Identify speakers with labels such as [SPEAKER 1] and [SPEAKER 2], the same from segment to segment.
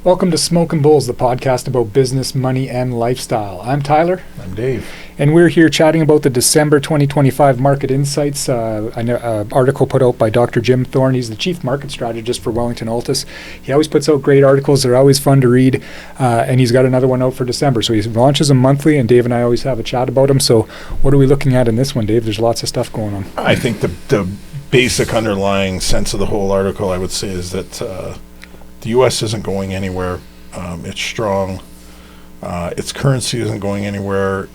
[SPEAKER 1] Welcome to Smokin' Bulls, the podcast about business, money, and lifestyle. I'm Tyler.
[SPEAKER 2] I'm Dave.
[SPEAKER 1] And we're here chatting about the December 2025 Market Insights, an article put out by Dr. Jim Thorne. He's the Chief Market Strategist for Wellington Altus. He always puts out great articles. They're always fun to read. And he's got another one out for December. So he launches them monthly, and Dave and I always have a chat about them. So what are we looking at in this one, Dave? There's lots of stuff going on.
[SPEAKER 2] I think the basic underlying sense of the whole article, I would say, is that the U.S. isn't going anywhere. It's strong. Its currency isn't going anywhere.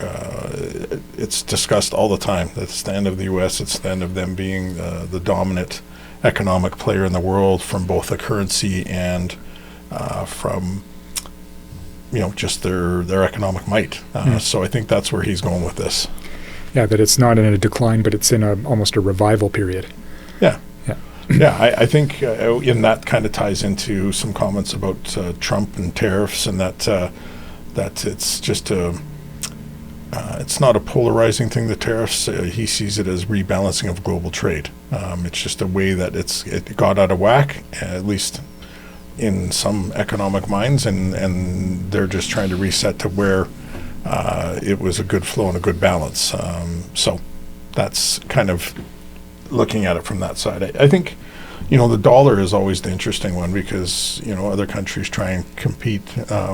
[SPEAKER 2] It's discussed all the time. It's the end of the U.S. It's the end of them being the dominant economic player in the world from both a currency and from just their economic might. So I think that's where he's going with this.
[SPEAKER 1] Yeah, that it's not in a decline, but it's in almost a revival period.
[SPEAKER 2] Yeah. Yeah, I think and that kind of ties into some comments about Trump and tariffs, and that it's just it's not a polarizing thing, the tariffs. He sees it as rebalancing of global trade. It's just a way that it got out of whack, at least in some economic minds, and they're just trying to reset to where it was a good flow and a good balance. So that's kind of looking at it from that side. I think, the dollar is always the interesting one because, other countries try and compete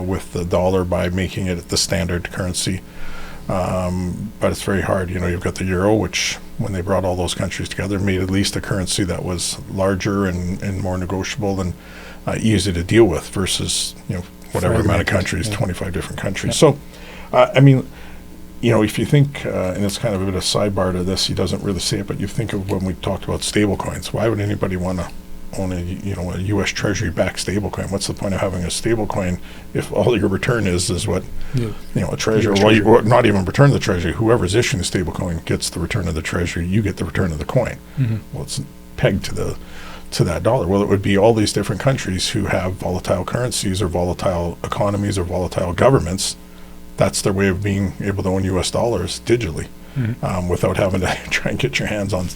[SPEAKER 2] with the dollar by making it the standard currency. But it's very hard. You've got the euro, which when they brought all those countries together made at least a currency that was larger and more negotiable and easy to deal with versus, whatever amount of countries, 25 different countries.
[SPEAKER 1] Yeah.
[SPEAKER 2] So, if you think, and it's kind of a bit of a sidebar to this, he doesn't really say it, but you think of when we talked about stable coins. Why would anybody want to own a U.S. Treasury-backed stable coin? What's the point of having a stable coin if all your return is what, a treasury, well, not even return the treasury. Whoever's issuing the stable coin gets the return of the treasury. You get the return of the coin. Mm-hmm. Well, it's pegged to that dollar. Well, it would be all these different countries who have volatile currencies or volatile economies or volatile governments. That's their way of being able to own U.S. dollars digitally, without having to try and get your hands on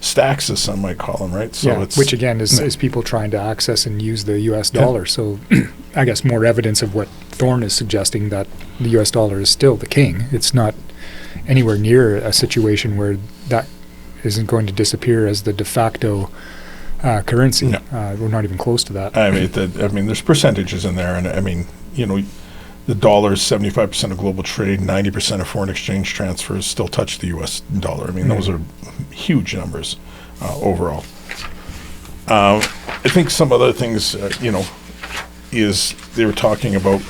[SPEAKER 2] stacks, as some might call them, right? So
[SPEAKER 1] which again is people trying to access and use the U.S. dollar. So I guess more evidence of what Thorne is suggesting, that the U.S. dollar is still the king. It's not anywhere near a situation where that isn't going to disappear as the de facto currency. No. We're not even close to that.
[SPEAKER 2] I mean, there's percentages in there, and the dollar is 75% of global trade, 90% of foreign exchange transfers still touch the U.S. dollar. I mean, those are huge numbers overall. I think some other things, is they were talking about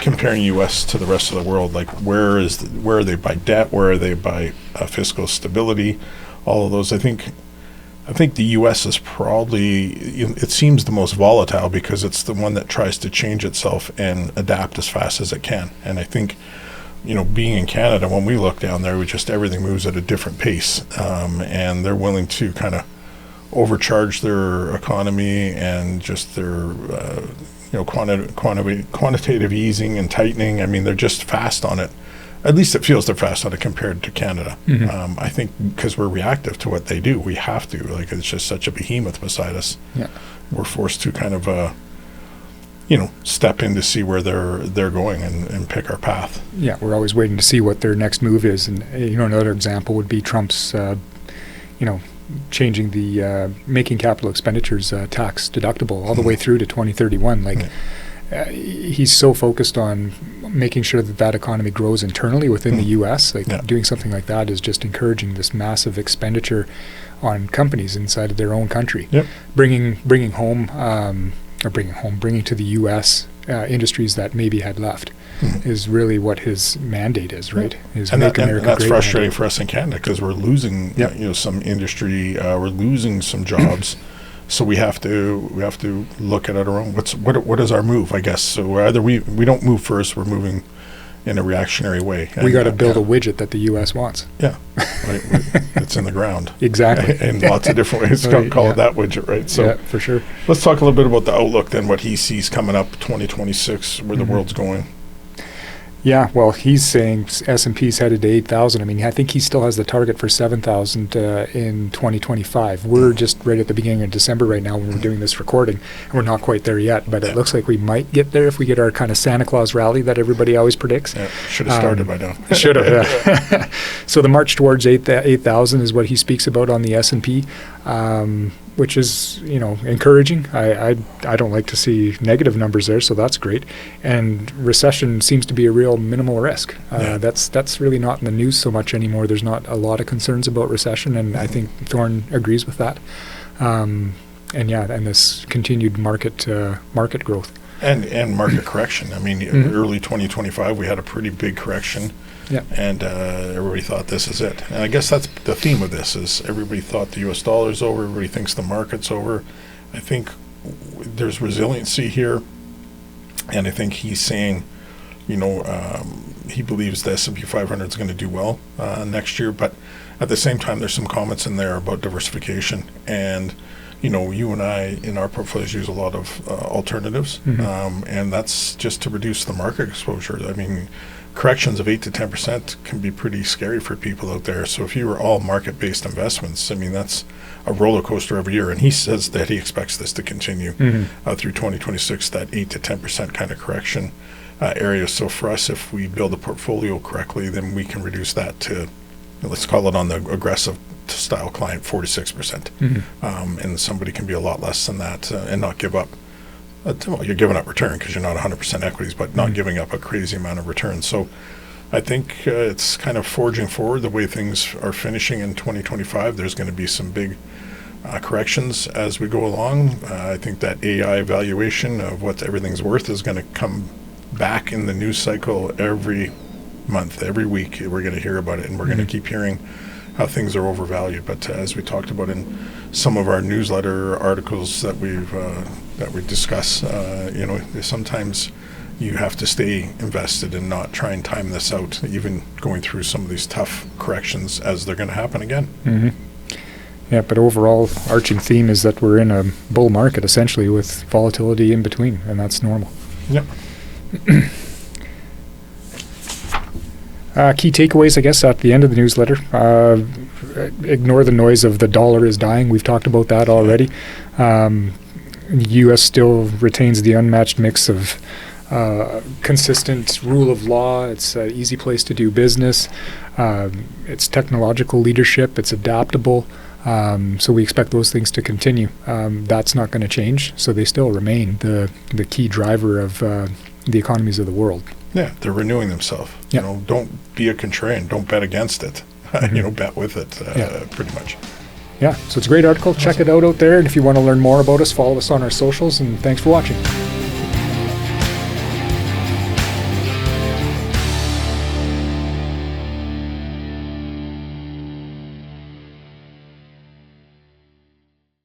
[SPEAKER 2] comparing U.S. to the rest of the world. Like, where are they by debt? Where are they by fiscal stability? All of those. I think the U.S. is probably, it seems the most volatile because it's the one that tries to change itself and adapt as fast as it can. And I think, being in Canada, when we look down there, everything moves at a different pace. And they're willing to kind of overcharge their economy and just their, quantitative easing and tightening. I mean, they're just fast on it. At least it feels they're fast on it compared to Canada. Mm-hmm. I think because we're reactive to what they do, we have to. Like, it's just such a behemoth beside us. Yeah. We're forced to kind of, step in to see where they're going and pick our path.
[SPEAKER 1] Yeah, we're always waiting to see what their next move is. And, another example would be Trump's, changing the making capital expenditures tax deductible all the way through to 2031. Like, he's so focused on making sure that economy grows internally within the U.S. Doing something like that is just encouraging this massive expenditure on companies inside of their own country. Yep. Bringing to the U.S. Industries that maybe had left is really what his mandate is, right? Is
[SPEAKER 2] and that's frustrating for us in Canada because we're losing some industry, we're losing some jobs. So we have to look at our own. What is our move? I guess so. Either we don't move first. We're moving in a reactionary way.
[SPEAKER 1] We got to build a widget that the U.S. wants.
[SPEAKER 2] Yeah, right. It's in the ground.
[SPEAKER 1] Exactly.
[SPEAKER 2] In lots of different ways. Call it that widget, right? So
[SPEAKER 1] yeah, for sure.
[SPEAKER 2] Let's talk a little bit about the outlook then. What he sees coming up, 2026, where the world's going.
[SPEAKER 1] Yeah, well, he's saying S&P's headed to 8,000. I mean, I think he still has the target for 7,000 in 2025. We're just right at the beginning of December right now when we're doing this recording, and we're not quite there yet, but it looks like we might get there if we get our kind of Santa Claus rally that everybody always predicts.
[SPEAKER 2] Yeah, should have started by now.
[SPEAKER 1] Should have, yeah. So the march towards 8,000 is what he speaks about on the S&P, which is, encouraging. I don't like to see negative numbers there, so that's great. And recession seems to be a real minimal risk. That's really not in the news so much anymore. There's not a lot of concerns about recession, and I think Thorne agrees with that. And this continued market growth.
[SPEAKER 2] And market correction. I mean, early 2025, we had a pretty big correction.
[SPEAKER 1] Yeah.
[SPEAKER 2] And everybody thought this is it. And I guess that's the theme of this, is everybody thought the U.S. dollar's over, everybody thinks the market's over. I think there's resiliency here, and I think he's saying, he believes the S&P 500 is going to do well next year, but at the same time, there's some comments in there about diversification. And, you and I, in our portfolios, use a lot of alternatives, and that's just to reduce the market exposure. I mean, corrections of 8 to 10% can be pretty scary for people out there. So if you were all market-based investments, I mean, that's a roller coaster every year. And he says that he expects this to continue through 2026, that 8 to 10% kind of correction area. So for us, if we build a portfolio correctly, then we can reduce that to, let's call it on the aggressive style client, 46%. And somebody can be a lot less than that and not give up. Well, you're giving up return because you're not 100% equities, but not giving up a crazy amount of return. So I think it's kind of forging forward the way things are finishing in 2025. There's going to be some big corrections as we go along. I think that AI valuation of what everything's worth is going to come back in the news cycle every month, every week. We're going to hear about it, and we're going to keep hearing how things are overvalued. But as we talked about in some of our newsletter articles that we discuss, sometimes you have to stay invested and not try and time this out, even going through some of these tough corrections as they're going to happen again.
[SPEAKER 1] Yeah, but overall, arching theme is that we're in a bull market, essentially, with volatility in between, and that's normal.
[SPEAKER 2] Yep.
[SPEAKER 1] Key takeaways, I guess, at the end of the newsletter. Ignore the noise of the dollar is dying. We've talked about that already. The U.S. still retains the unmatched mix of consistent rule of law. It's an easy place to do business. It's technological leadership. It's adaptable. So we expect those things to continue. That's not going to change. So they still remain the key driver of the economies of the world.
[SPEAKER 2] Yeah, they're renewing themselves.
[SPEAKER 1] Yeah.
[SPEAKER 2] Don't be a contrarian. Don't bet against it. Bet with it, pretty much.
[SPEAKER 1] Yeah, so it's a great article. Check it out there. And if you want to learn more about us, follow us on our socials. And thanks for watching.